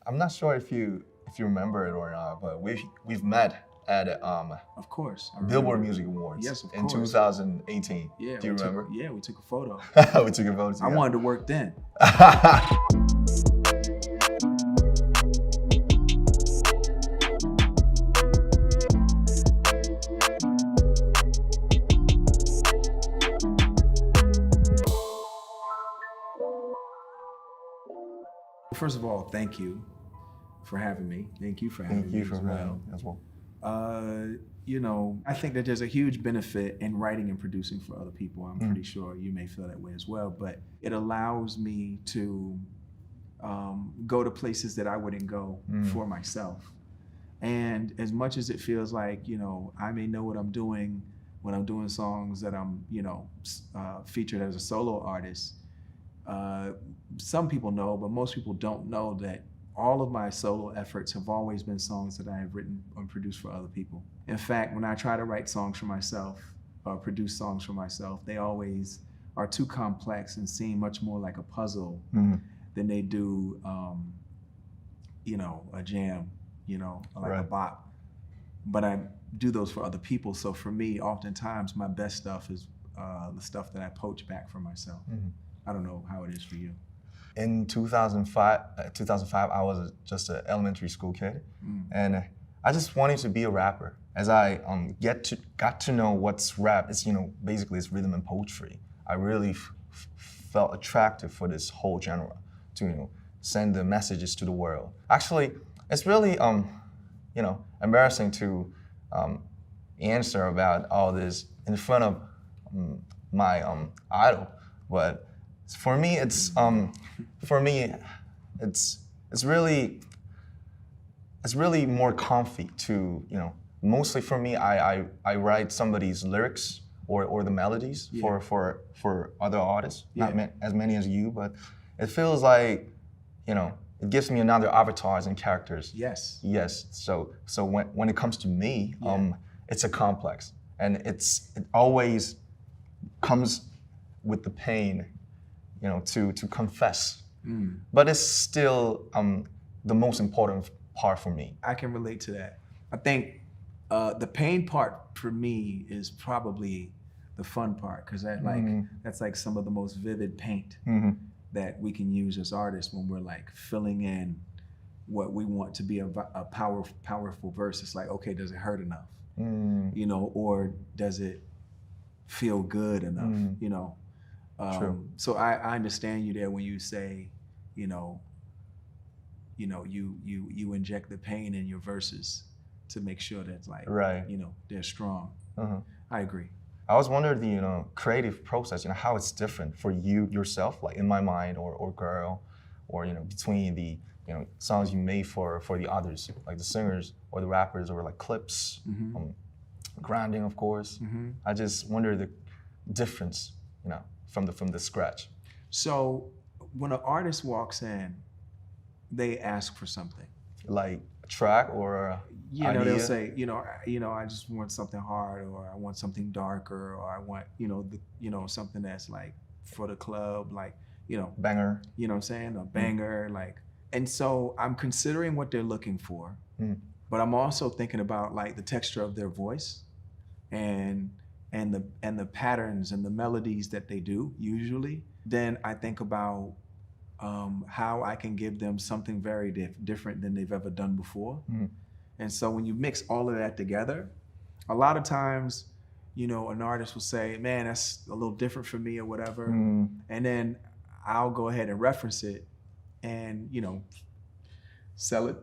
I'm not sure if you remember it or not, but we've met at Of course. Billboard Music Awards Yes, of in course. 2018. Yeah. Do you remember? Yeah, we took a photo. We took a photo together. I wanted to work then. First of all, thank you for having me. Thank you for having me. Thank you for as having well. me as well. I think that there's a huge benefit in writing and producing for other people. I'm pretty sure you may feel that way as well, but it allows me to go to places that I wouldn't go for myself. And as much as it feels like, I may know what I'm doing when I'm doing songs that I'm, featured as a solo artist, some people know, but most people don't know that all of my solo efforts have always been songs that I have written or produced for other people. In fact, when I try to write songs for myself or produce songs for myself, they always are too complex and seem much more like a puzzle than they do, a jam, like a bop. But I do those for other people. So for me, oftentimes my best stuff is the stuff that I poach back for myself. I don't know how it is for you. In 2005, I was just an elementary school kid, and I just wanted to be a rapper. As I got to know what's rap, it's basically it's rhythm and poetry. I really felt attracted for this whole genre to send the messages to the world. Actually, it's really embarrassing to answer about all this in front of my idol, but. For me, it's really more comfy to Mostly for me, I write somebody's lyrics or the melodies for other artists. Not as many as you, but it feels like it gives me another avatars and characters. Yes. Yes. So when it comes to me, it's a complex, and it always comes with the pain. To confess. But it's still the most important part for me. I can relate to that. I think the pain part for me is probably the fun part, because that's like some of the most vivid paint that we can use as artists when we're like filling in what we want to be a powerful verse. It's like, okay, does it hurt enough? Or does it feel good enough? True. So I understand you there when you say, you inject the pain in your verses to make sure that's like, they're strong. I agree. I was wondering the creative process, how it's different for you yourself, like In My Mind or Girl, or between the songs you made for the others, like the singers or the rappers, or like clips, Grounding, of course. I just wonder the difference, from the scratch. So when an artist walks in, they ask for something. Like a track or idea? They'll say, I just want something hard, or I want something darker, or I want, something that's like for the club, like, banger. You know what I'm saying? A banger, like. And so I'm considering what they're looking for, but I'm also thinking about like the texture of their voice and the patterns and the melodies that they do usually. Then I think about how I can give them something very different than they've ever done before. And so when you mix all of that together, a lot of times, an artist will say, man, that's a little different for me or whatever. And then I'll go ahead and reference it and, sell it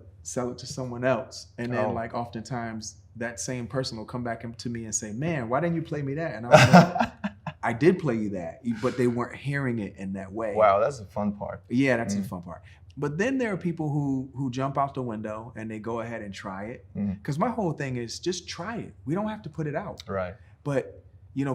to someone else. And then like oftentimes that same person will come back to me and say, man, why didn't you play me that? And I'm like, I did play you that, but they weren't hearing it in that way. Wow, that's the fun part. Yeah, that's the fun part. But then there are people who jump out the window and they go ahead and try it. Because my whole thing is just try it. We don't have to put it out. Right. But,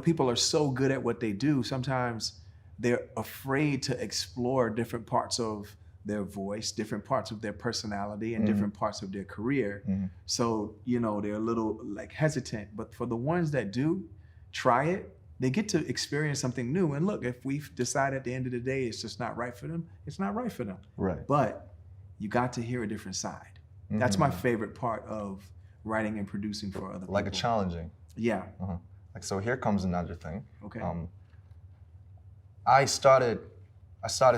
people are so good at what they do. Sometimes they're afraid to explore different parts of their voice, different parts of their personality, and different parts of their career. So, they're a little like hesitant. But for the ones that do try it, they get to experience something new. And look, if we decide at the end of the day it's just not right for them, it's not right for them. Right. But, you got to hear a different side. That's my favorite part of writing and producing for other people. Like a challenging. Yeah. Like, so here comes another thing. Okay. I started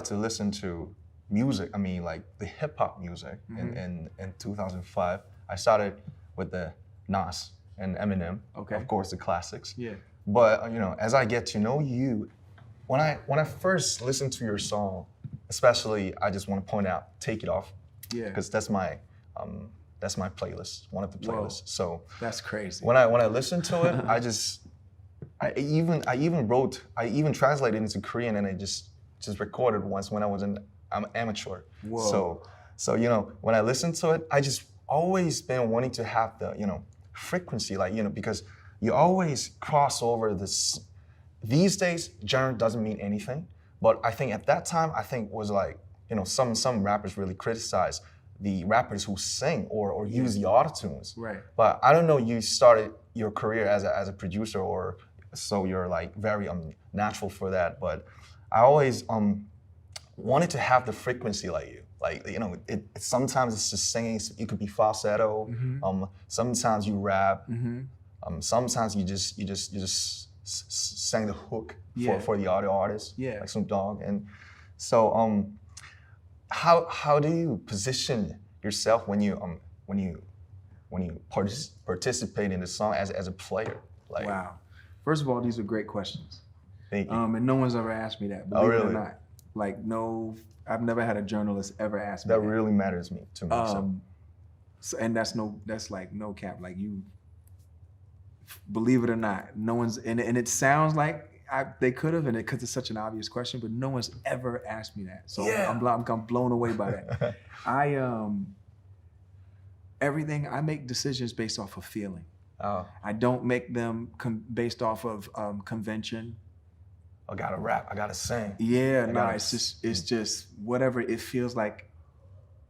to listen to music. I mean, like the hip hop music in 2005. I started with the Nas and Eminem. Okay. Of course, the classics. Yeah. But as I get to know you, when I first listened to your song, especially, I just want to point out "Take It Off," because that's my playlist, one of the playlists. Whoa. So that's crazy. When I listened to it, I even translated it into Korean, and I just recorded once when I was I'm amateur. Whoa. So when I listened to it, I just always been wanting to have the frequency, like because you always cross over this. These days, genre doesn't mean anything, but I think at that time, was like some rappers really criticize the rappers who sing or use the autotunes. Right. But I don't know, you started your career as a producer, or so you're like very natural for that. But I always wanted to have the frequency like you. Like it sometimes it's just singing. It could be falsetto. Sometimes you rap. Sometimes you just sang the hook for the other artists, like Snoop Dogg. And so how do you position yourself when you participate in the song as a player? Like, wow. First of all, these are great questions. Thank you. And no one's ever asked me that, believe it or not. Like, no, I've never had a journalist ever ask me that. That really matters to me. So, and that's like no cap. Like, you, believe it or not, no one's, and it sounds like they could have, and because it's such an obvious question, but no one's ever asked me that. So I'm blown away by that. Everything, I make decisions based off of feeling. Oh. I don't make them based off of convention. I gotta rap, I gotta sing. Yeah, it's just whatever it feels like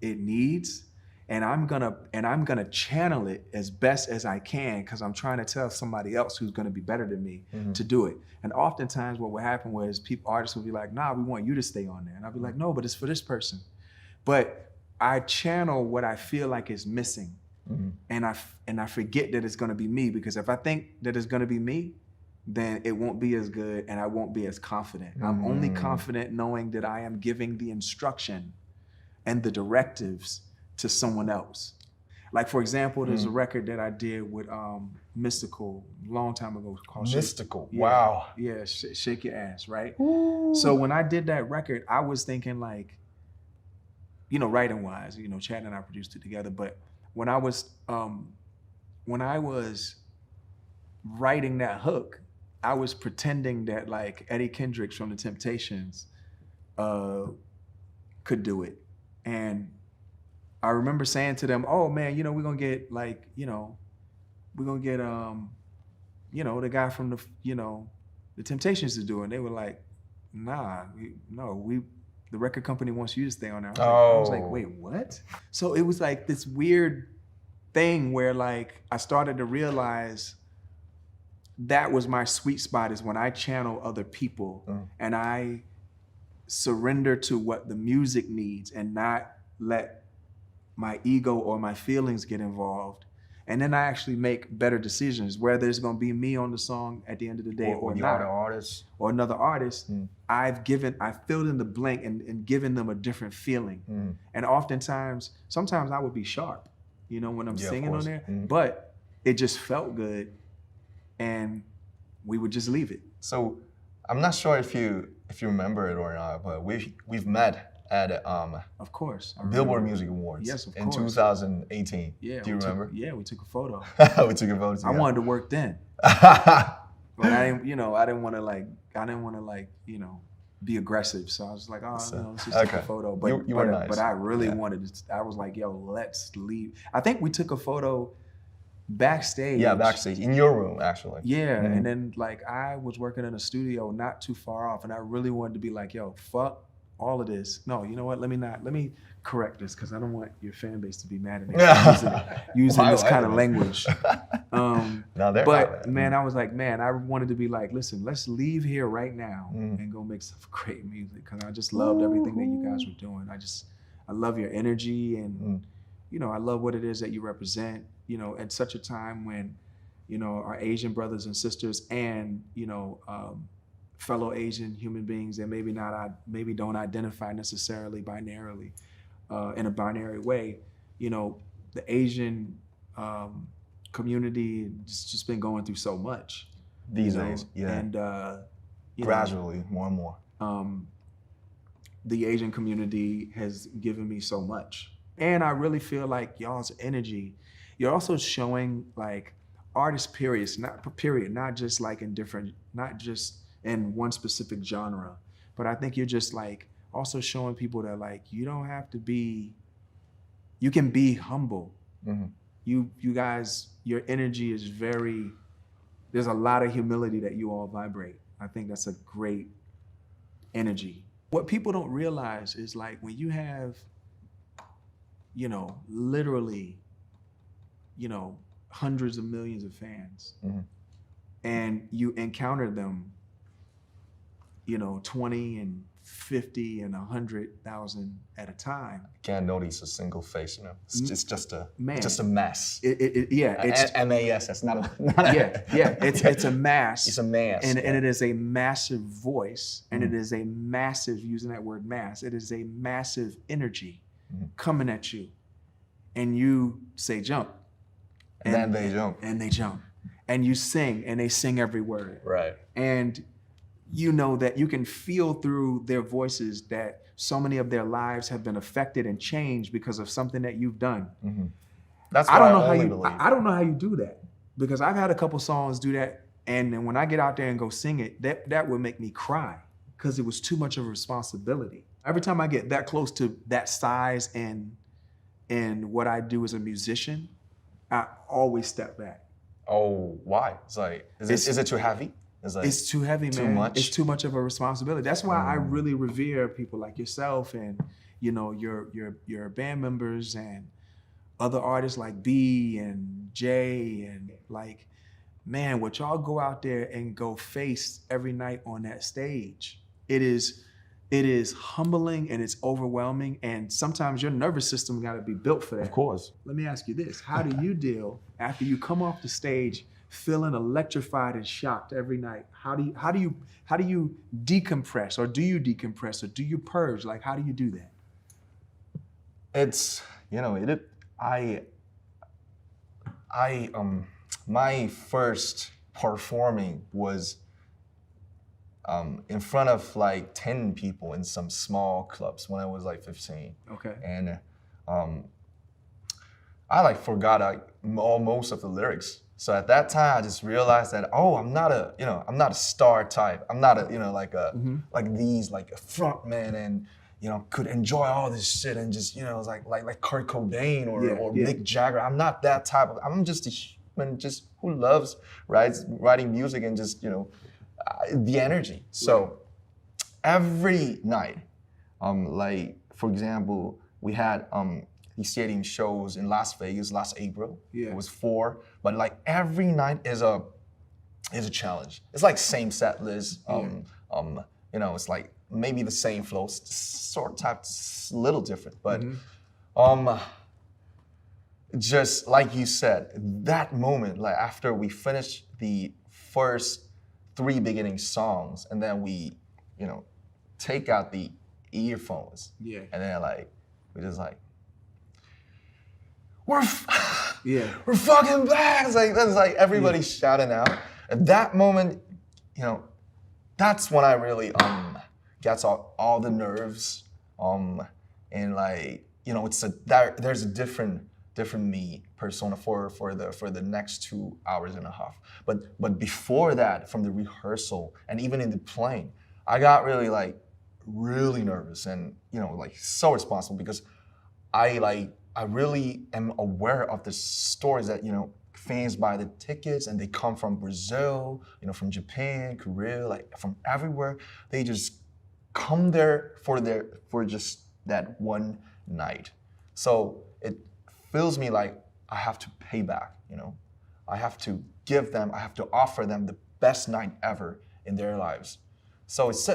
it needs. And I'm gonna channel it as best as I can, because I'm trying to tell somebody else who's gonna be better than me to do it. And oftentimes what will happen was artists will be like, nah, we want you to stay on there. And I'll be like, no, but it's for this person. But I channel what I feel like is missing. And I forget that it's gonna be me, because if I think that it's gonna be me, then it won't be as good and I won't be as confident. I'm only confident knowing that I am giving the instruction and the directives to someone else. Like, for example, there's a record that I did with Mystical a long time ago called Mystical. Wow. Yeah, Shake Your Ass, right? Ooh. So when I did that record, I was thinking like, writing wise, Chad and I produced it together, but when I was writing that hook, I was pretending that like Eddie Kendricks from the Temptations could do it. And I remember saying to them, oh man, we're gonna get like, we're gonna get the guy from the Temptations to do it. And they were like, nah, the record company wants you to stay on there. I was like, wait, what? So it was like this weird thing where like I started to realize that was my sweet spot, is when I channel other people and I surrender to what the music needs and not let my ego or my feelings get involved. And then I actually make better decisions, whether it's gonna be me on the song at the end of the day or not, or another artist. I filled in the blank and given them a different feeling. And sometimes I would be sharp, when I'm singing on there, but it just felt good. And we would just leave it. So I'm not sure if you remember it or not, but we've met at of course Billboard Music Awards. Yes, of in course. 2018. Yeah. Do you remember? We took a photo. We took a photo together. I wanted to work then. But I didn't want to be aggressive. So I was like, let's just take a photo. But you were nice. But I really wanted to, I was like, yo, let's leave. I think we took a photo backstage. Yeah, backstage in your room, actually. Yeah, and then like I was working in a studio not too far off, and I really wanted to be like, yo, fuck all of this. No, you know what? Let me correct this, because I don't want your fan base to be mad at me using this kind of language. But man, I was like, I wanted to be like, listen, let's leave here right now and go make some great music, because I just loved everything that you guys were doing. I love your energy, and you know, I love what it is that you represent. You know, at such a time when, you know, our Asian brothers and sisters, and you know, fellow Asian human beings that maybe don't identify necessarily binarily, in a binary way. You know, the Asian community has just been going through so much these days, yeah, and gradually more and more. The Asian community has given me so much, and I really feel like y'all's energy, you're also showing like artist period, not just like in different, not just in one specific genre, but I think you're just like also showing people that like you don't have to be, you can be humble. You guys, your energy is very, there's a lot of humility that you all vibrate. I think that's a great energy. What people don't realize is like when you have, you know, literally, you know, hundreds of millions of fans, and you encounter them, you know, 20 and 50 and 100,000 at a time. Can't notice a single face, you know. It's just a mass. It's MAS. That's not a It's a mass. It's a mass, and it is a massive voice, and it is a massive, using that word mass, it is a massive energy coming at you, and you say jump, and then they jump, and you sing, and they sing every word, right, and you know that you can feel through their voices that so many of their lives have been affected and changed because of something that you've done. That's what I believe. I don't know how you do that, because I've had a couple songs do that, and then when I get out there and go sing it, that would make me cry because it was too much of a responsibility. Every time I get that close to that size and what I do as a musician, I always step back. Oh, why? It's like, is it too heavy? It's too heavy, man. Too much? It's too much of a responsibility. That's why I really revere people like yourself, and you know, your band members, and other artists like B and J, and like, man, what y'all go out there and go face every night on that stage. It is humbling, and it's overwhelming, and sometimes your nervous system got to be built for that. Of course. Let me ask you this: how do you deal after you come off the stage feeling electrified and shocked every night? How do you decompress, or do you decompress, or do you purge? Like, how do you do that? It's, you know, my first performing was in front of like 10 people in some small clubs when I was like 15. Okay. And I like forgot most of the lyrics. So at that time, I just realized that, oh, I'm not a star type. I'm not a, you know, like a like a front man, and you know, could enjoy all this shit and just, you know, it's like Kurt Cobain or Mick Jagger. I'm not that type of. I'm just a human, just who loves writing music and just, you know, the energy. So every night, like for example, we had these stadium shows in Las Vegas last April. Yeah. It was 4, but like every night is a challenge. It's like same set list. You know, it's like maybe the same flow, sort of type, little different, but just like you said, that moment, like after we finished the first 3 beginning songs, and then we, you know, take out the earphones, and then like we just like, we're fucking back. It's like, that's like everybody shouting out. At that moment, you know, that's when I really gets all the nerves, and like, you know, there's a different me persona for the next 2 hours and a half. But before that, from the rehearsal and even in the plane, I got really nervous and, you know, like so responsible, because I really am aware of the stories that, you know, fans buy the tickets and they come from Brazil, you know, from Japan, Korea, like from everywhere. They just come there for just that one night. So it feels me like I have to pay back, you know. I have to offer them the best night ever in their lives. So it's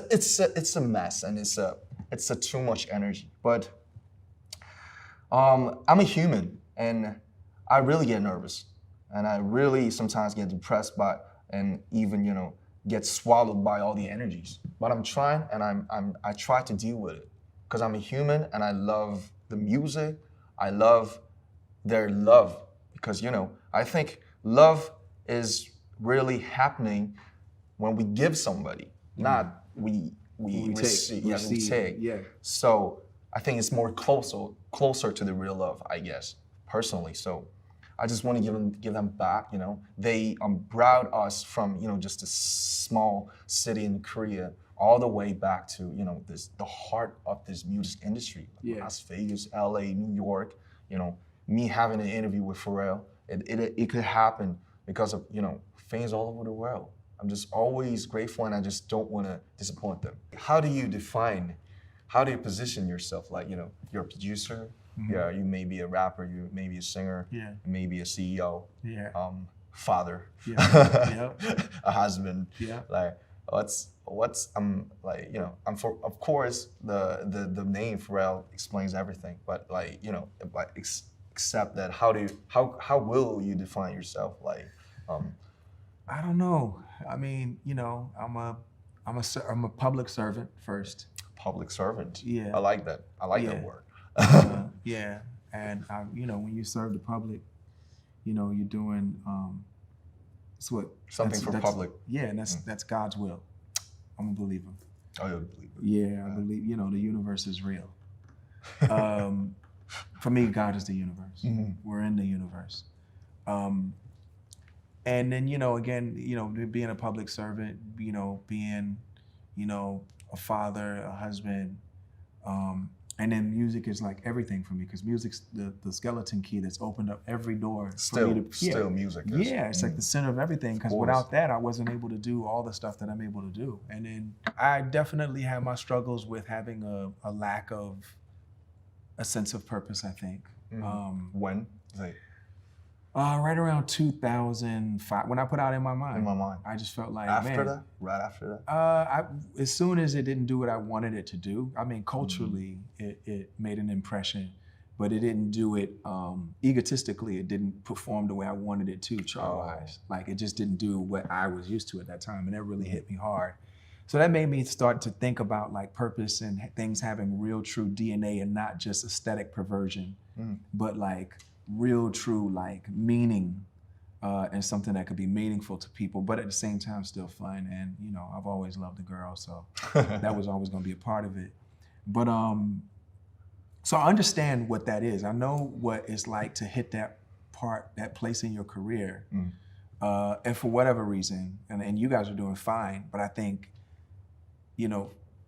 a mess, and it's a too much energy. But I'm a human, and I really get nervous, and I really sometimes get depressed by, and even get swallowed by all the energies. But I'm trying, and I try to deal with it, because I'm a human, and I love the music. I love their love, because I think love is really happening when we give somebody, not we receive. Yeah, we take. Yeah. So I think it's more closer to the real love, I guess, personally. So I just want to give them back. They brought us from just a small city in Korea all the way back to the heart of this music industry, like Las Vegas, LA, New York. Me having an interview with Pharrell, it could happen because of fans all over the world. I'm just always grateful, and I just don't want to disappoint them. How do you position yourself? Like, you're a producer, yeah, you may be a rapper, you may be a singer, you may be a CEO, father, a husband. Like, what's I'm for, of course, the name Pharrell explains everything, but except that, how will you define yourself? Like, I don't know. I mean, I'm a public servant first. Public servant. Yeah. I like that. I like that word. Yeah, and when you serve the public, you're doing it's what something for public. Yeah, and that's God's will. I'm a believer. Oh, you're a believer. Yeah, I believe the universe is real. For me, God is the universe. We're in the universe. And then, again, being a public servant, being, a father, a husband, and then music is like everything for me, because music's the skeleton key that's opened up every door. Still music. Yeah, it's like the center of everything, because without that, I wasn't able to do all the stuff that I'm able to do. And then I definitely have my struggles with having a lack of a sense of purpose, I think. When? Right around 2005, when I put out In My Mind. In My Mind. I just felt like, right after that? As soon as it didn't do what I wanted it to do, I mean, culturally, it made an impression, but it didn't do it egotistically. It didn't perform the way I wanted it to, chart-wise. Like, it just didn't do what I was used to at that time, and that really hit me hard. So that made me start to think about like purpose and things having real, true DNA, and not just aesthetic perversion, but like real, true, like meaning, and something that could be meaningful to people, but at the same time still fun. And I've always loved a girl, so that was always going to be a part of it. But so I understand what that is. I know what it's like to hit that place in your career, and for whatever reason, and you guys are doing fine. But I think,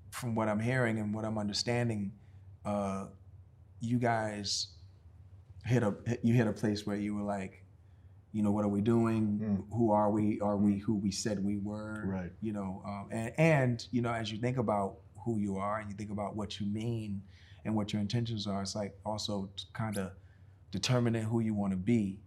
from what I'm hearing and what I'm understanding, you guys hit a place where you were like, what are we doing? Who are we? Are we who we said we were? Right. And as you think about who you are and you think about what you mean and what your intentions are, it's like also kind of determining who you want to be.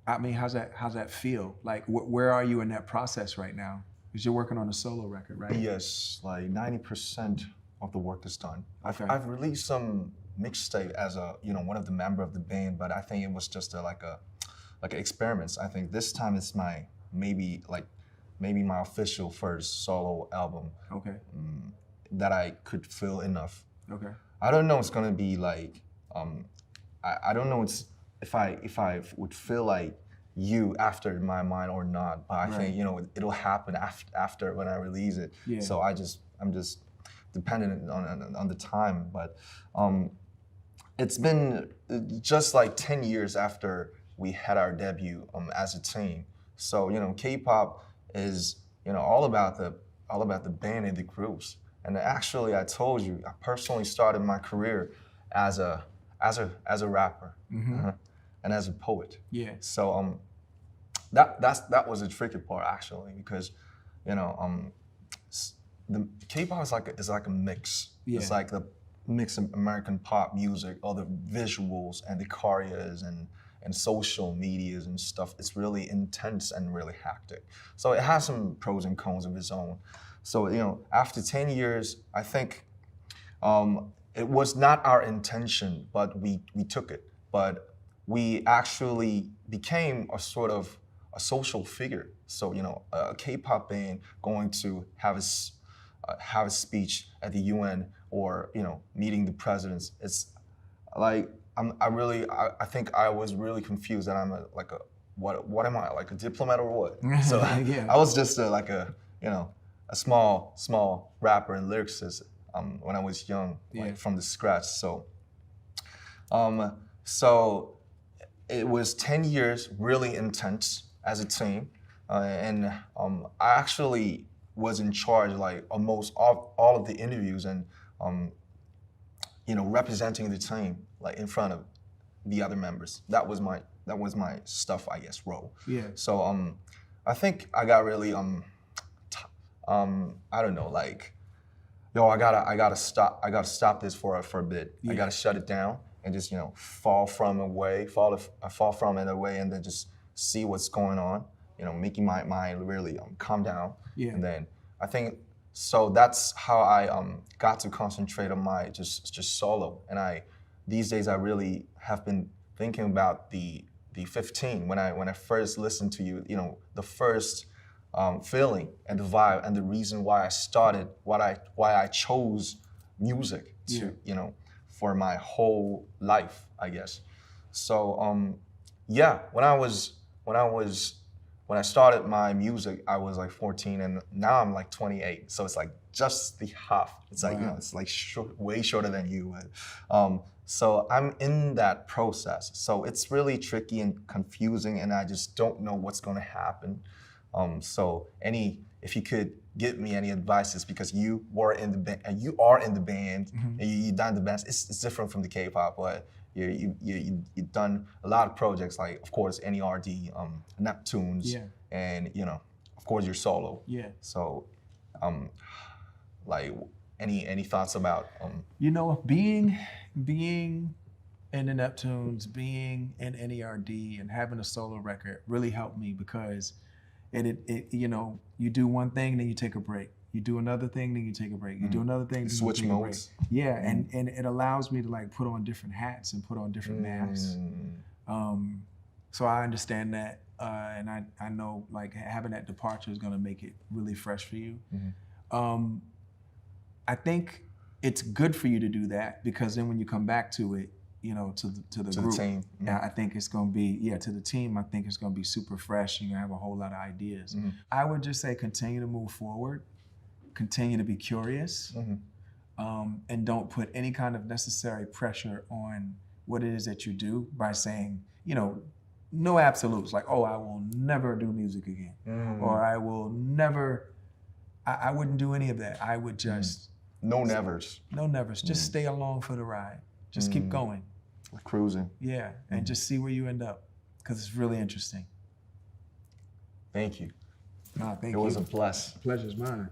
I mean, how's that feel? Like, where are you in that process right now? Because you're working on a solo record, right? Yes, like 90% of the work is done. Okay. I've released some mixtape as one of the member of the band, but I think it was just like experiments. I think this time it's maybe my official first solo album. Okay. That I could feel enough. Okay. I don't know it's gonna be like, I don't know if I would feel like you after In My Mind or not, but I think it'll happen after when I release it. Yeah. So I'm just dependent on the time, but it's been just like 10 years after we had our debut as a team. So K-pop is all about the band and the groups. And actually, I told you, I personally started my career as a rapper and as a poet. Yeah. So that was a tricky part actually, because the K-pop is like a mix. Yeah. It's like the mix of American pop music, all the visuals and the choreos and social medias and stuff. It's really intense and really hectic. So it has some pros and cons of its own. So after 10 years, I think it was not our intention, but we took it. But we actually became a sort of a social figure. So, you know, a K-pop band going to have a speech at the UN, or, you know, meeting the presidents. It's like, I think I was really confused that I'm what am I, like a diplomat or what? So Yeah. I was just like a, you know, a small rapper and lyricist when I was young, like Yeah. from the scratch. So it was 10 years really intense as a team, and I actually was in charge, like almost all of the interviews, and you know, representing the team like in front of the other members. That was my stuff, I guess, role. Yeah. So I think I got really I don't know, like, yo, I gotta stop this for a bit. Yeah. I gotta shut it down and just, you know, fall from it away, and then just see what's going on. You know, making my mind really calm down. Yeah. And then I think, so that's how I got to concentrate on my just solo. And these days I really have been thinking about the 15 when I first listened to you. You know, the first feeling and the vibe and the reason why I started, why I chose music to, Yeah. you know, for my whole life, I guess. So yeah, when I started my music, I was like 14, and now I'm like 28. So it's like just the half. It's like, you know, it's like way shorter than you. So I'm in that process. So it's really tricky and confusing, and I just don't know what's going to happen. So if you could give me any advices, because you were in the band, and you are in the band, and you done the band. It's different from the K-pop, but you've done a lot of projects, like of course NERD, Neptunes, Yeah. and, you know, of course your solo. Yeah. So, like any thoughts about You know, being in the Neptunes, being in NERD, and having a solo record really helped me, because it you know, you do one thing, then you take a break. You do another thing, then you take a break. You do another thing, then Switch you take modes. a break. Yeah, and it allows me to like put on different hats and put on different masks. So I understand that, and I know like having that departure is gonna make it really fresh for you. I think it's good for you to do that, because then when you come back to it, you know, to the group, the team. yeah, I think it's gonna be, to the team, I think it's gonna be super fresh. You're gonna have a whole lot of ideas. I would just say continue to move forward, continue to be curious, and don't put any kind of necessary pressure on what it is that you do by saying, you know, no absolutes, like, oh, I will never do music again, or I will never, I wouldn't do any of that. I would just, no nevers. no nevers, just stay along for the ride. Just keep going. Cruising. Yeah, and just see where you end up, because it's really interesting. Thank you. Nah, thank It you. was a bless. Pleasure's mine.